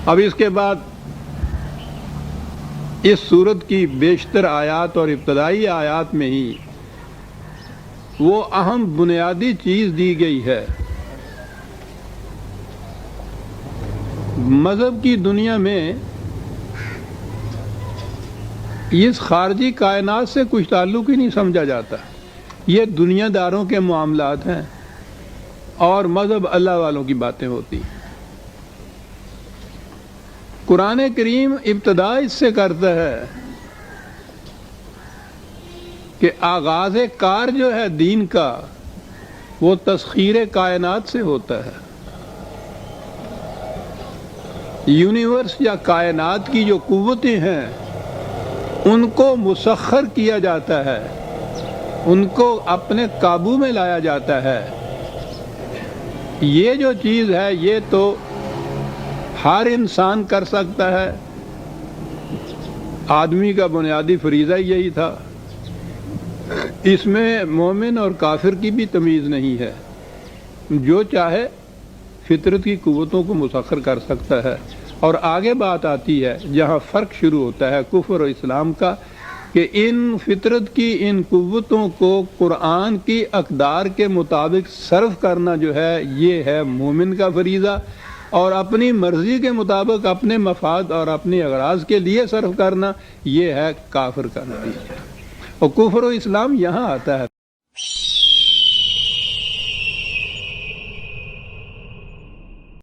اب اس کے بعد اس صورت کی بیشتر آیات اور ابتدائی آیات میں ہی وہ اہم بنیادی چیز دی گئی ہے۔ مذہب کی دنیا میں اس خارجی کائنات سے کچھ تعلق ہی نہیں سمجھا جاتا، یہ دنیا داروں کے معاملات ہیں اور مذہب اللہ والوں کی باتیں ہوتی ہیں۔ قرآن کریم ابتدا اس سے کرتا ہے کہ آغاز کار جو ہے دین کا وہ تسخیر کائنات سے ہوتا ہے۔ یونیورس یا کائنات کی جو قوتیں ہیں ان کو مسخر کیا جاتا ہے، ان کو اپنے قابو میں لایا جاتا ہے۔ یہ جو چیز ہے یہ تو ہر انسان کر سکتا ہے، آدمی کا بنیادی فریضہ یہی تھا، اس میں مومن اور کافر کی بھی تمیز نہیں ہے، جو چاہے فطرت کی قوتوں کو مسخر کر سکتا ہے۔ اور آگے بات آتی ہے جہاں فرق شروع ہوتا ہے کفر اور اسلام کا، کہ ان فطرت کی ان قوتوں کو قرآن کی اقدار کے مطابق صرف کرنا جو ہے یہ ہے مومن کا فریضہ، اور اپنی مرضی کے مطابق اپنے مفاد اور اپنی اغراض کے لیے صرف کرنا یہ ہے کافر کا نتیجہ۔ اور کفر و اسلام یہاں آتا ہے۔